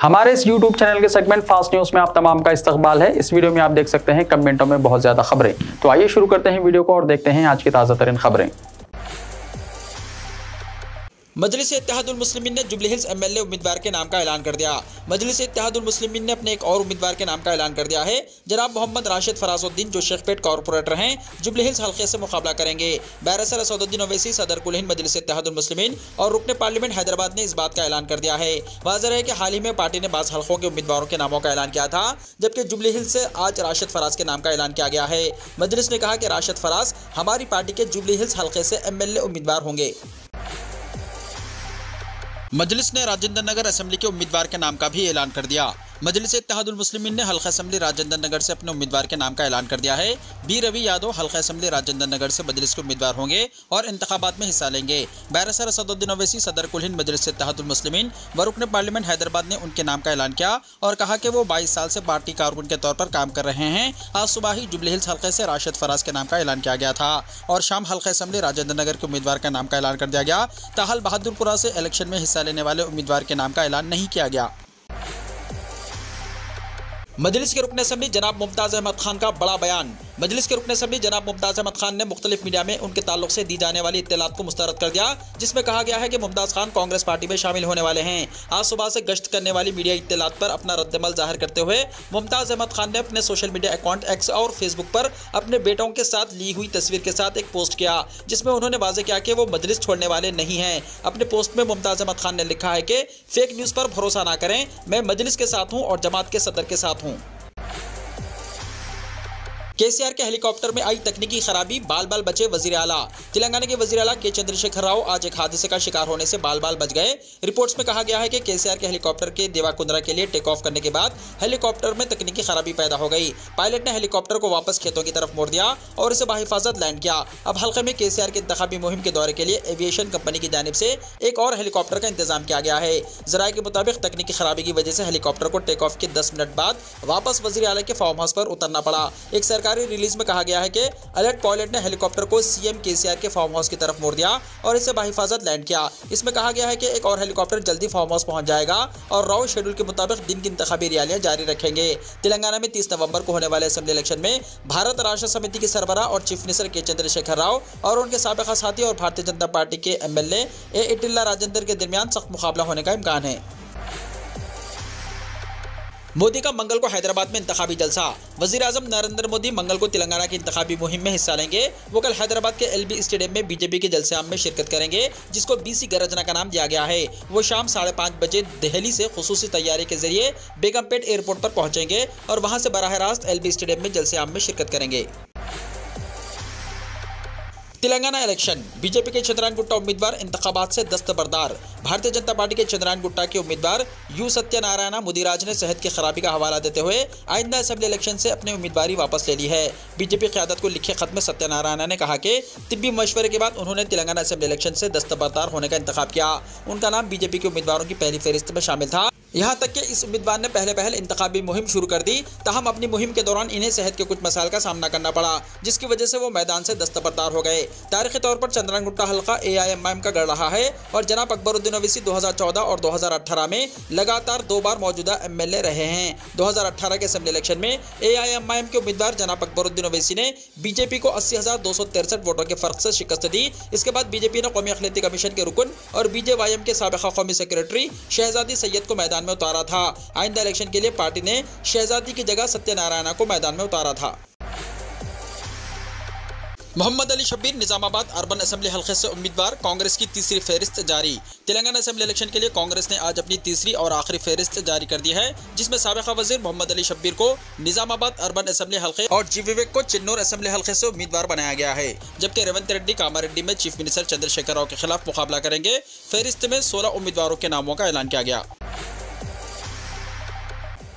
हमारे इस YouTube channel के सेगमेंट फास्ट न्यूज में आप तमाम का इस्तकबाल है। इस वीडियो में आप देख सकते हैं कमेंटों में बहुत ज्यादा खबरें। तो आइए शुरू करते हैं वीडियो को और देखते हैं आज की ताज़ा तरीन खबरें। मजलिस इत्तेहादुल मुस्लिमीन ने जुबली हिल्स एमएलए उम्मीदवार के नाम का ऐलान कर दिया। मजलिस इत्तेहादुल मुस्लिमीन ने अपने एक और उम्मीदवार के नाम का ऐलान कर दिया है। जनाब मोहम्मद राशिद फराजुद्दीन जो शेखपेट कॉर्पोरेटर हैं, जुबली हिल्स हल्के से मुकाबला करेंगे। बैरिस्टर असदुद्दीन ओवैसी सदर कुल हिंद मजलिस इत्तेहादुल मुस्लिमीन और रुकने पार्लियामेंट हैदराबाद ने इस बात का ऐलान कर दिया है। वाज़ेह है कि हाल ही में पार्टी ने बाज़ हल्कों के उम्मीदवारों के नामों का ऐलान किया था, जबकि जुबली हिल्स से आज राशिद फराज के नाम का ऐलान किया गया है। मजलिस ने कहा कि राशिद फराज हमारी पार्टी के जुबली हिल्स हल्के से एमएलए उम्मीदवार होंगे। मजलिस ने राजेंद्र नगर असेंबली के उम्मीदवार के नाम का भी ऐलान कर दिया। मजलिस इत्तेहादुल मुस्लिमीन ने हल्का असेंबली राजेंद्र नगर से अपने उम्मीदवार के नाम का ऐलान कर दिया है। बी रवि यादव हल्का असेंबली राजेंद्र नगर से मजलिस के उम्मीदवार होंगे और इंतखाबात में हिस्सा लेंगे। बैरिस्टर असदुद्दीन ओवैसी सदर कुल हिंद मजलिस इत्तेहादुल मुस्लिमीन व रुकने पार्लियामेंट हैदराबाद ने उनके नाम का ऐलान किया और कहा कि वो 22 साल से पार्टी कारकुन के तौर पर काम कर रहे हैं। आज सुबह ही जुबली हिल्स हल्के से राशिद फराज के नाम का ऐलान किया गया था और शाम हल्का असेंबली राजेंद्र नगर के उम्मीदवार का नाम का ऐलान कर दिया गया। ताहल बहादुरपुरा से इलेक्शन में हिस्सा लेने वाले उम्मीदवार के नाम का ऐलान नहीं किया गया। मजलिस के रुकन असेंबली जनाब मुमताज़ अहमद खान का बड़ा बयान। मजलिस के रुकन असेंबली जनाब मुमताज़ अहमद खान ने मुख्तलिफ मीडिया में उनके ताल्लुक से दी जाने वाली इत्तलात को मुस्तरद कर दिया, जिसमें कहा गया है कि मुमताज़ खान कांग्रेस पार्टी में शामिल होने वाले हैं। आज सुबह से गश्त करने वाली मीडिया इत्तलात पर अपना रद्दमल जाहिर करते हुए मुमताज़ अहमद खान ने अपने सोशल मीडिया अकाउंट एक्स और फेसबुक पर अपने बेटों के साथ ली हुई तस्वीर के साथ एक पोस्ट किया, जिसमें उन्होंने वाज़ेह किया कि वो मजलिस छोड़ने वाले नहीं हैं। अपने पोस्ट में मुमताज़ अहमद खान ने लिखा है कि फेक न्यूज़ पर भरोसा ना करें, मैं मजलिस के साथ हूँ और जमात के सदर के साथ हूँ। केसीआर के हेलीकॉप्टर में आई तकनीकी खराबी, बाल बाल बचे वजीर आला। तेलंगाना के वजीर आला के चंद्रशेखर राव आज एक हादसे का शिकार होने से बाल बाल बच गए। रिपोर्ट्स में कहा गया है कि केसीआर के हेलीकॉप्टर के देवाकुंद्रा के लिए टेक ऑफ करने के बाद हेलीकॉप्टर में तकनीकी खराबी पैदा हो गई। पायलट ने हेलीकॉप्टर को वापस खेतों की तरफ मोड़ दिया और इसे बाहिफाजत लैंड किया। अब हल्के में केसीआर के इंतखाबी मुहिम के दौरे के लिए एविएशन कंपनी की जानिब से एक और हेलीकॉप्टर का इंतजाम किया गया है। जराये के मुताबिक तकनीकी खराबी की वजह से हेलीकॉप्टर को टेक ऑफ के 10 मिनट बाद वापस वजीर आला के फार्म हाउस पर उतरना पड़ा। एक सरकारी रिलीज में कहा गया है कि अलर्ट पायलट ने हेलीकॉप्टर को सीएम केसीआर के फार्म हाउस की तरफ मोड़ दिया और इसे बाहिफाजत लैंड किया। इसमें कहा गया है कि एक और हेलीकॉप्टर जल्दी फार्म हाउस पहुंच जाएगा और राव शेड्यूल के मुताबिक दिन की इंतखाबी रैलियां जारी रखेंगे। तेलंगाना में 30 नवंबर को होने वाले असेंबली इलेक्शन में भारत राष्ट्र समिति के सरबराह और चीफ मिनिस्टर के चंद्रशेखर राव और उनके साबिका साथी और भारतीय जनता पार्टी के एमएलए ए इटिल्ला राजेंद्र के दरमियान सख्त मुकाबला होने का इम्कान है। मोदी का मंगल को हैदराबाद में इंतखाबी जलसा। वजीर आजम नरेंद्र मोदी मंगल को तेलंगाना की इंतखाबी मुहिम में हिस्सा लेंगे। वो कल हैदराबाद के एलबी स्टेडियम में बीजेपी के जलसे-आम में शिरकत करेंगे, जिसको बीसी गरजना का नाम दिया गया है। वो शाम 5:30 बजे दिल्ली से खुसूसी तैयारी के जरिए बेगमपेट एयरपोर्ट पर पहुंचेंगे और वहां से बराह रास्त एलबी स्टेडियम में जलसे-आम में शिरकत करेंगे। तेलंगाना इलेक्शन, बीजेपी के चंद्रायन गुट्टा उम्मीदवार इंतखाबात से दस्तबरदार। भारतीय जनता पार्टी के चंद्रायन गुट्टा के उम्मीदवार यू सत्यनारायण मुदिराज ने सेहत की खराबी का हवाला देते हुए आइंदा असेंबली इलेक्शन से अपनी उम्मीदवारी वापस ले ली है। बीजेपी क़यादत को लिखे खत में सत्यनारायण ने कहा कि तिब्बी मशवरे के बाद उन्होंने तेलंगाना असेंबली इलेक्शन से दस्तबरदार होने का इंतखाब किया। उनका नाम बीजेपी के उम्मीदवारों की पहली फहरिस्त में शामिल था। यहाँ तक कि इस उम्मीदवार ने पहले इंतखाबी मुहिम शुरू कर दी, ताहम अपनी मुहिम के दौरान इन्हें सेहत के कुछ मसाइल का सामना करना पड़ा, जिसकी वजह से वो मैदान से दस्तबरदार हो गए। तारीखी तौर पर चंद्रायन गुट्टा हल्का AIMIM का गढ़ रहा है और जनाब अकबरुद्दीन ओवैसी 2014 और 2018 में लगातार 2 बार मौजूदा एमएलए रहे हैं। 2018 के असेंबली इलेक्शन में AIMIM के उम्मीदवार जनाब अकबरुद्दीन ओवैसी ने बीजेपी को 80,263 वोटों के फर्क से शिकस्त दी। इसके बाद बीजेपी ने कौमी अखिलती कमीशन के रुकन और BJYM के साबिका कौमी सेक्रेटरी शहजादी सैयद को मैदान में उतारा था। आइंदा इलेक्शन के लिए पार्टी ने शहजादी की जगह सत्यनारायण को मैदान में उतारा था। मोहम्मद अली शब्बीर निजामाबाद अर्बन असेंबली हल्के से उम्मीदवार, कांग्रेस की तीसरी फहरिस्त जारी। तेलंगाना असेंबली इलेक्शन के लिए कांग्रेस ने आज अपनी तीसरी और आखिरी फहरिस्त जारी कर दी है, जिसमें साबिका वजीर मोहम्मद अली शब्बीर को निजामाबाद अर्बन असेंबली हल्के और जी विवेक को चिन्नूर असेंबली हल्के से उम्मीदवार बनाया गया है, जबकि रेवंत रेड्डी कामारेड्डी में चीफ मिनिस्टर चंद्रशेखर राव के खिलाफ मुकाबला करेंगे। फहरिस्त में 16 उम्मीदवारों के नामों का ऐलान किया गया।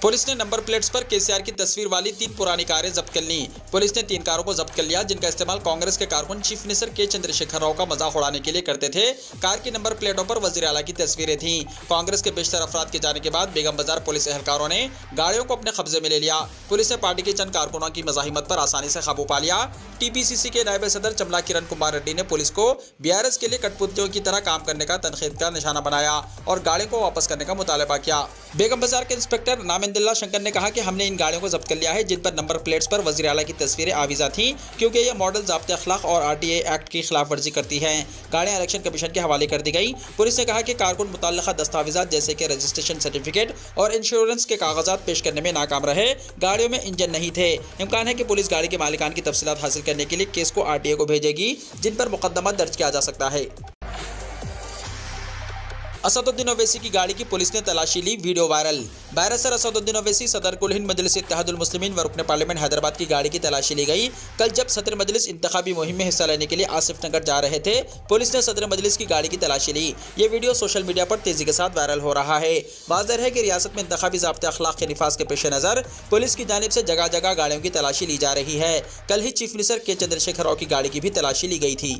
पुलिस ने नंबर प्लेट्स पर केसीआर की तस्वीर वाली 3 पुरानी कारें जब्त कर ली। पुलिस ने 3 कारों को जब्त कर लिया, जिनका इस्तेमाल कांग्रेस के कारकुन चीफ मिनिस्टर के चंद्रशेखर राव का मजाक उड़ाने के लिए करते थे। कार की नंबर प्लेटों पर वजीर आला की तस्वीरें थीं। कांग्रेस के बेशतर अफराद के जाने के बाद बेगम बाजार पुलिस एहलकारों ने गाड़ियों को अपने कब्जे में ले लिया। पुलिस ने पार्टी के चंद कारकुनों की मज़ाहिमत पर आसानी से काबू पा लिया। टीपीसीसी के नायब सदर चमला किरण कुमार रेड्डी ने पुलिस को बीआरएस के लिए कठपुतलियों की तरह काम करने का तनकीद का निशाना बनाया और गाड़ियों को वापस करने का मुतालबा किया। बेगम बाजार के इंस्पेक्टर नामिंदुल्लाह शंकर ने कहा कि हमने इन गाड़ियों को जब्त कर लिया है, जिन पर नंबर प्लेट्स पर वज़ीर आला की तस्वीरें आवीज़ा थीं, क्योंकि ये मॉडल ज़ाब्ते अखलाक और आरटीए एक्ट की खिलाफ वर्जी करती हैं। गाड़ियाँ इलेक्शन कमीशन के हवाले कर दी गई। पुलिस ने कहा कि कारकुन मुतल्लिक़ा दस्तावेज़ात जैसे कि रजिस्ट्रेशन सर्टिफिकेट और इंश्योरेंस के कागजात पेश करने में नाकाम रहे। गाड़ियों में इंजन नहीं थे। इम्कान है कि पुलिस गाड़ी के मालिकान की तफसीलात हासिल करने के लिए केस को आरटीए को भेजेगी, जिन पर मुकदमा दर्ज किया जा सकता है। असदुद्दीन ओवैसी की गाड़ी की पुलिस ने तलाशी ली, video viral. Barrister Asaduddin Owaisi सदर कुल हिंद मजलिस इत्तेहादुल मुस्लिमीन व रुकन पार्लियामेंट हैदराबाद की गाड़ी की तलाशी ली गई। कल जब सदर मजलिस इंतखाबी मुहिम में हिस्सा लेने के लिए आसिफ नगर जा रहे थे, पुलिस ने सदर मजलिस की गाड़ी की तलाशी ली। ये वीडियो सोशल मीडिया पर तेजी के साथ वायरल हो रहा है। वाज़ेह है कि रियासत में इंतखाबी ज़ाब्ते अखलाक के निफाज के पेश नज़र पुलिस की जानिब से जगह जगह गाड़ियों की तलाशी ली जा रही है। कल ही चीफ मिनिस्टर के चंद्रशेखर राव की गाड़ी की भी तलाशी ली गई थी।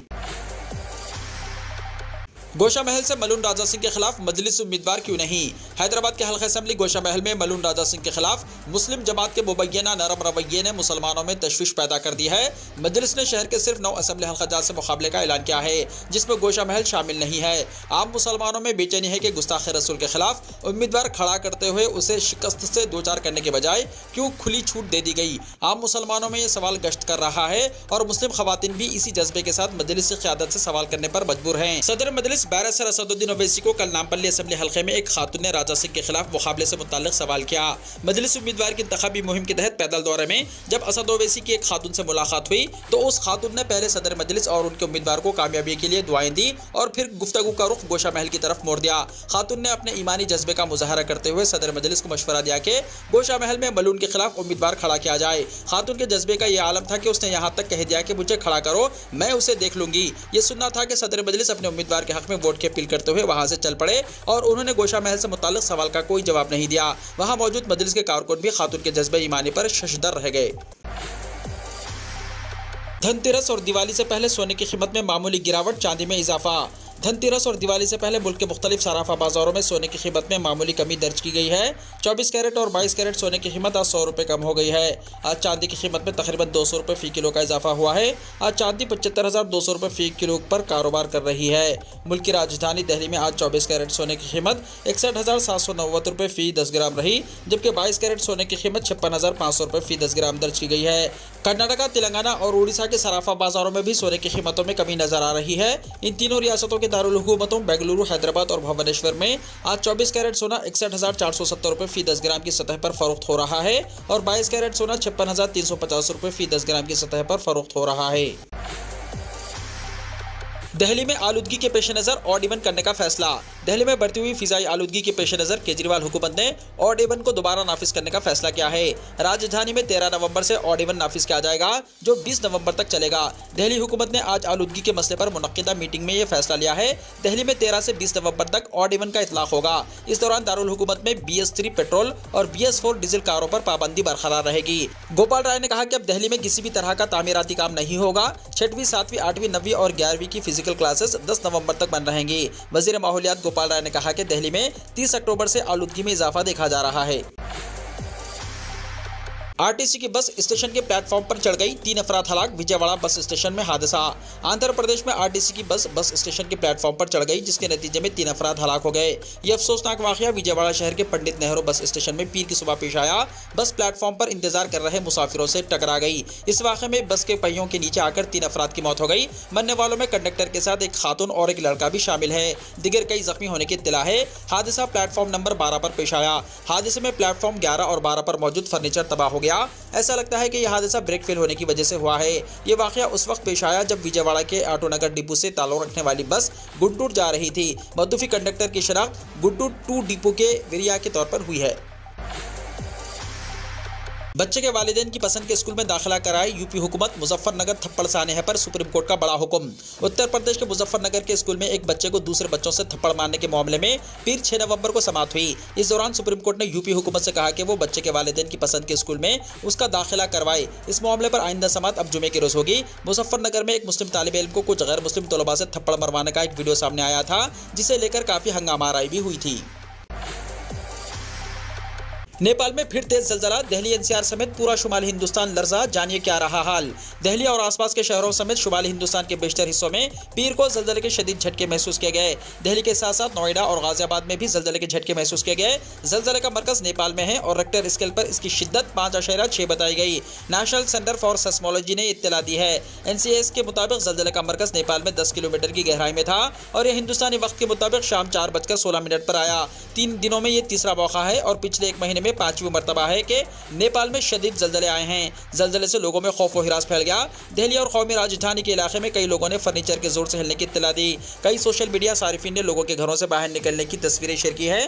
गोशा महल से मलून राजा सिंह के खिलाफ मजलिस उम्मीदवार क्यों नहीं? हैदराबाद के हल्का असेंबली गोशा महल में मलून राजा सिंह के खिलाफ मुस्लिम जमात के मुबैना नरम रवैये ने मुसलमानों में तशवीश पैदा कर दी है। मजलिस ने शहर के सिर्फ 9 असेंबली हल्काजात से मुकाबले का ऐलान किया है, जिसमें गोशा महल शामिल नहीं है। आम मुसलमानों में बेचैनी है कि गुस्ताखे रसूल के खिलाफ उम्मीदवार खड़ा करते हुए उसे शिकस्त से दो चार करने के बजाय क्यों खुली छूट दे दी गई। आम मुसलमानों में ये सवाल गश्त कर रहा है और मुस्लिम खवातीन भी इसी जज्बे के साथ मजलिस की क़यादत से सवाल करने पर मजबूर हैं। सदर मजलिस बैरिस्टर असदुद्दीन ओवैसी को कल नामपल्ली असेंबली हल्के में एक खातून ने राजा सिंह के खिलाफ मुकाबले से मुताल्लिक सवाल किया। मजलिस उम्मीदवार की इंतखाबी मुहिम के तहत पैदल दौरे में जब असद ओवैसी की एक खातून से मुलाकात हुई तो उस खातून ने पहले सदर मजलिस और उनके उम्मीदवार को कामयाबी के लिए दुआएं दी और फिर गुफ्तगू का रुख गोशा महल की तरफ मोड़ दिया। खातून ने अपने ईमानी जज्बे का मुजाहरा करते हुए सदर मजलिस को मशवरा दिया कि गोशा महल में मलून के खिलाफ उम्मीदवार खड़ा किया जाए। खातून के जज्बे का यह आलम था कि उसने यहाँ तक कह दिया कि मुझे खड़ा करो, मैं उसे देख लूंगी। ये सुनना था कि सदर मजलिस अपने उम्मीदवार के हक में वोट की अपील करते हुए वहां से चल पड़े और उन्होंने गोशा महल से मुताल्लिक सवाल का कोई जवाब नहीं दिया। वहां मौजूद मजलिस के कारकुन भी खातून के जज्बे ईमानी पर शशदर रह गए। धनतेरस और दिवाली से पहले सोने की कीमत में मामूली गिरावट, चांदी में इजाफा। धनतेरस और दिवाली से पहले मुल्क के मुख्तलिफ सराफा बाजारों में सोने की कीमत में मामूली कमी दर्ज की गई है। 24 कैरेट और 22 कैरेट सोने की कीमत आज 100 रुपये कम हो गई है। आज चांदी की कीमत में तकरीबन 200 रुपये फ़ी किलो का इजाफा हुआ है। आज चांदी 75,200 रुपये फ़ी किलो पर कारोबार कर रही है। मुल्क की राजधानी दिल्ली में आज 24 कैरेट सोने की कीमत 61,790 रुपये फ़ी 10 ग्राम रही, जबकि 22 कैरेट सोने की कीमत 56,500 रुपये फ़ी 10 ग्राम दर्ज की गई है। कर्नाटका, तेलंगाना और उड़ीसा के सराफा बाजारों में भी सोने की कीमतों में कमी नजर आ रही है। इन तीनों रियासतों के दारुल हुकूमतों बेंगलुरु, हैदराबाद और भुवनेश्वर में आज 24 कैरेट सोना 61,470 रुपये फ़ी 10 ग्राम की सतह पर फरोख्त हो रहा है और 22 कैरेट सोना 56,350 रुपये फ़ी 10 ग्राम की सतह पर फरोख्त हो रहा है। दिल्ली में आलूदगी के पेश नज़र ऑड इवन करने का फैसला। दिल्ली में बढ़ती हुई फिजाई आलूदगी के पेश नज़र केजरीवाल हुकूमत ने ऑड इवन को दोबारा नाफिज करने का फैसला किया है। राजधानी में 13 नवंबर से ऑड इवन नाफिज किया जाएगा, जो 20 नवंबर तक चलेगा। दिल्ली हुकूमत ने आज आलूदगी के मसले पर मुनक्किदा मीटिंग में यह फैसला लिया है। दिल्ली में 13 से 20 नवंबर तक ऑड इवन का इतलाक होगा। इस दौरान दारुल हुकूमत में BS3 पेट्रोल और BS4 डीजल कारों पर पाबंदी बरकरार रहेगी। गोपाल राय ने कहा कि अब दिल्ली में किसी भी तरह का तामीराती काम नहीं होगा। 6वीं, 7वीं, 8वीं, 9वीं और 11वीं की फिजिकल क्लासेस 10 नवंबर तक बंद रहेंगी। वजीर माहौलियात गोपाल राय ने कहा कि दिल्ली में 30 अक्टूबर से आलूदगी में इजाफा देखा जा रहा है। आरटीसी की बस स्टेशन के प्लेटफॉर्म पर चढ़ गई, 3 अफराद हलाक। विजयवाड़ा बस स्टेशन में हादसा। आंध्र प्रदेश में आरटीसी की बस स्टेशन के प्लेटफॉर्म पर चढ़ गई, जिसके नतीजे में 3 अफराद हलाक हो गए। यह अफसोसनाक वाकया विजयवाड़ा शहर के पंडित नेहरू बस स्टेशन में पीर की सुबह पेश आया। बस प्लेटफॉर्म पर इंतजार कर रहे मुसाफिरों से टकरा गई। इस वाक़े में बस के पहियों के नीचे आकर 3 अफराद की मौत हो गई। मरने वालों में कंडक्टर के साथ एक खातून और एक लड़का भी शामिल है। दिगर कई जख्मी होने की इत्तला है। हादसा प्लेटफॉर्म नंबर 12 पर पेश आया। हादसे में प्लेटफॉर्म 11 और 12 पर मौजूद फर्नीचर तबाह हो गया। ऐसा लगता है कि यह हादसा ब्रेक फेल होने की वजह से हुआ है। यह वाकया उस वक्त पेश आया जब विजयवाड़ा के ऑटोनगर डिपो से ताल्लुक रखने वाली बस गुंटूर जा रही थी। मद्दूफी कंडक्टर की शनाख्त गुंटूर 2 डिपो के विरिया के तौर पर हुई है। बच्चे के वालिदैन की पसंद के स्कूल में दाखिला कराए यूपी हुकूमत, मुजफ्फरनगर थप्पड़ साने पर सुप्रीम कोर्ट का बड़ा हुक्म। उत्तर प्रदेश के मुजफ्फरनगर के स्कूल में एक बच्चे को दूसरे बच्चों से थप्पड़ मारने के मामले में पीर 6 नवंबर को समाप्त हुई। इस दौरान सुप्रीम कोर्ट ने यूपी हुकूमत से कहा कि वो बच्चे के वालिदैन की पसंद के स्कूल में उसका दाखिला करवाए। इस मामले पर आइंदा समाअत अब जुमे के रोज होगी। मुजफ्फरनगर में एक मुस्लिम तालिब इल्म को कुछ गैर मुस्लिम तलबा से थप्पड़ मरवाने का एक वीडियो सामने आया था, जिसे लेकर काफी हंगामाराई भी हुई थी। नेपाल में फिर तेज जलजला, दिल्ली एनसीआर समेत पूरा शुमाली हिंदुस्तान लर्जा, जानिए क्या रहा हाल। दिल्ली और आसपास के शहरों समेत शुमाली हिंदुस्तान के बेशतर हिस्सों में पीर को जलजले के शदीद झटके महसूस किए गए। दिल्ली के साथ साथ नोएडा और गाजियाबाद में भी जलजले के झटके महसूस किए गए। जलजले का मरकज नेपाल में है और रेक्टर स्केल पर इसकी शिद्दत 5.6 बताई गई। नेशनल सेंटर फॉर सेस्मोलॉजी ने इत्तला दी है। एनसीएस के मुताबिक जलजले का मरकज नेपाल में 10 किलोमीटर की गहराई में था और यह हिंदुस्तानी वक्त के मुताबिक शाम 4:16 पर आया। 3 दिनों में ये तीसरा मौका है और पिछले 1 महीने में 5वीं मरतबा है कि नेपाल में शदीद जलजले आए हैं। जलजले से लोगों में खौफ व हिरास फैल गया। दिल्ली और कौमी राजधानी के इलाके में कई लोगों ने फर्नीचर के जोर से हिलने की इत्तला दी। कई सोशल मीडिया सारिफिन ने लोगों के घरों से बाहर निकलने की तस्वीरें शेयर की है।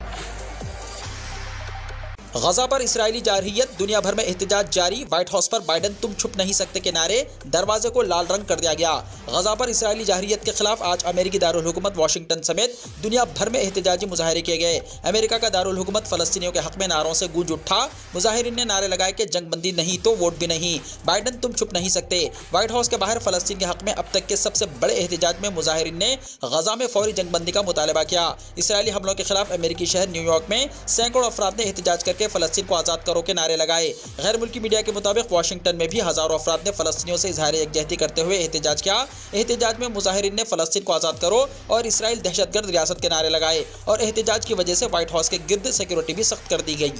गजा पर इसराइली जारहियत, दुनिया भर में एहतजाज जारी। व्हाइट हाउस पर बाइडन तुम छुप नहीं सकते के नारे, दरवाजे को लाल रंग कर दिया गया। गजा पर इसराइली जारहियत के खिलाफ आज अमेरिकी दारुल हुकूमत वाशिंगटन समेत दुनिया भर में एहतजाजी मुजाहरे किए गए। अमेरिका का दारुल हुकूमत फलस्तीनियों के हक में नारों से गूंज उठा। मुजाहिरीन ने नारे लगाए कि जंगबंदी नहीं तो वोट भी नहीं, बाइडन तुम छुप नहीं सकते। व्हाइट हाउस के बाहर फलस्तीन के हक में अब तक के सबसे बड़े एहतजाज में मुजाहिरीन ने गजा में फौरी जंगबंदी का मुतालबा किया। इसराइली हमलों के खिलाफ अमेरिकी शहर न्यूयॉर्क में सैकड़ों अफराद ने एहतजाज करके फलस्तीन को आजाद करो के नारे लगाए। गैर मुल्की मीडिया के मुताबिक वाशिंगटन में भी हजारों अफराद ने फलस्तीनियों से इजहार यकजहती करते हुए एहतजाज किया। एहतजाज में मुजाहिरीन ने फलस्तीन को आजाद करो और इसराइल दहशतगर्द रियासत के नारे लगाए और एहतजाज की वजह से व्हाइट हाउस के गिर्द सिक्योरिटी भी सख्त कर दी गई।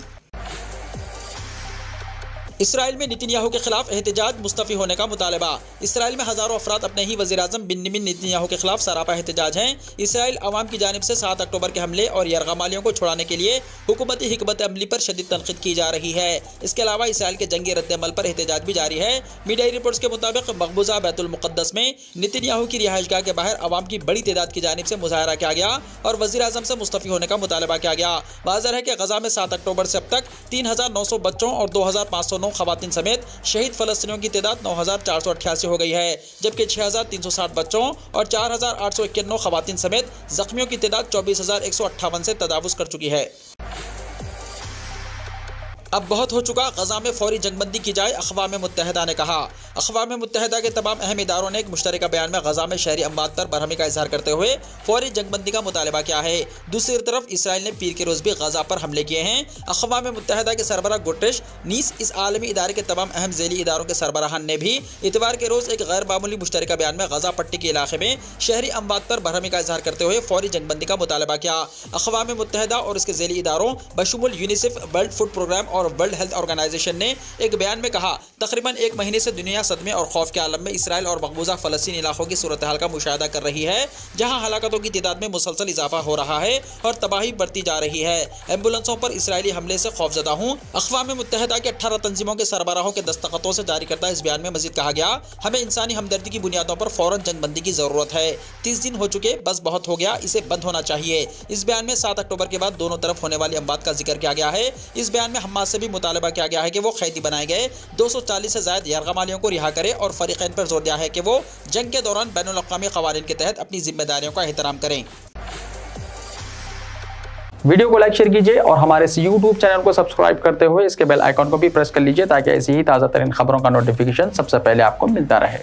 इसराइल में नेतन्याहू के खिलाफ एहतजाज, मुस्तफ़ी होने का मुतालबा। इसराइल में हजारों अफराद अपने ही वज़ीर-ए-आज़म बिन्यामिन नेतन्याहू के खिलाफ सरापा एहतजाज हैं। इसराइल अवाम की जानिब से 7 अक्टूबर के हमले और यरगमालियों को छुड़ाने के लिए हुकूमती हिकमत अमली पर शदीद तनकीद की जा रही है। इसके अलावा इसराइल के जंगी रद्द-ए-अमल पर एहतजाज भी जारी है। मीडिया रिपोर्ट्स के मुताबिक मकबूजा बैतुल मुक़द्दस में नेतन्याहू की रिहाइशगाह के बाहर अवाम की बड़ी तादाद की जानिब से मुजाहरा किया गया और वज़ीर-ए-आज़म से मुस्तफ़ी होने का मुतालबा किया गया। वाज़ेह है कि गजा में 7 अक्टूबर से अब तक 3900 बच्चों और 2509 खवातीन समेत शहीद फलस्तीनियों की तादाद 9488 हो गई है, जबकि 6360 बच्चों और 4891 खवातीन समेत जख्मियों की तादाद 24158 से तजावुज कर चुकी है। अब बहुत हो चुका, गजा में फौरी जंगबंदी की जाए, अक़वाम मुत्तहिदा ने कहा। अक़वाम मुत्तहिदा के तमाम अहम इदारों ने एक मुश्तरका बयान में गजा में शहरी अमवात पर बरहमी का इजहार करते हुए फौरी जंगबंदी का मुतालबा किया है। दूसरी तरफ इसराइल ने पीर के रोज़ भी गजा पर हमले किए हैं। अक़वाम मुत्तहिदा के सरबराह गुटरेश नीस इस आलमी इदारे के तमाम अहम ज़ैली इदारों के सरबराहान ने भी इतवार के रोज़ एक गैर मामूली मुश्तरका बयान में गजा पट्टी के इलाके में शहरी अमवात पर बरहमी का इजहार करते हुए फौरी जंगबंदी का मुतालबा किया। अक़वाम मुत्तहिदा और इसके ज़ैली इदारों बशुमुल यूनिसेफ, वर्ल्ड फूड प्रोग्राम और वर्ल्ड हेल्थ ऑर्गेनाइजेशन ने एक बयान में कहा, तकरीबन 1 महीने से दुनिया सदमे और खौफ के आलम में इसराइल और मकबूजा फ़लस्तीन इलाकों की सूरत हाल का मुशाहिदा कर रही है, जहां हलाकतों की तादाद में मुसलसल इजाफा हो रहा है और तबाही बढ़ती जा रही है। एम्बुलेंसों पर इसराइली हमले से खौफजदा हूँ। अक़वाम मुत्तहिदा के 18 तंजीमों के सरबराहों के दस्तखतों से जारी करता इस बयान में मजीद कहा गया, हमें इंसानी हमदर्दी की बुनियादों पर फौरन जंगबंदी की ज़रूरत है। 30 दिन हो चुके, बस बहुत हो गया, इसे बंद होना चाहिए। इस बयान में 7 अक्टूबर के बाद दोनों तरफ होने वाली अमवात का जिक्र किया गया है। इस बयान में हमास से भी मुतालबा किया गया है कि वो कैदी बनाए गए 240 से ज़ायद यरगमालियों को रिहा करे और फरीक़ैन पर जोर दिया है कि वो जंग के दौरान बैनुल अक़वामी क़वानीन के तहत अपनी जिम्मेदारियों का एहतराम करें। वीडियो को लाइक शेयर कीजिए और हमारे इस YouTube चैनल को सब्सक्राइब करते हुए इसके बेल आइकॉन को भी प्रेस कर लीजिए ताकि ऐसी ही ताज़ा तरीन खबरों का नोटिफिकेशन सबसे पहले आपको मिलता रहे।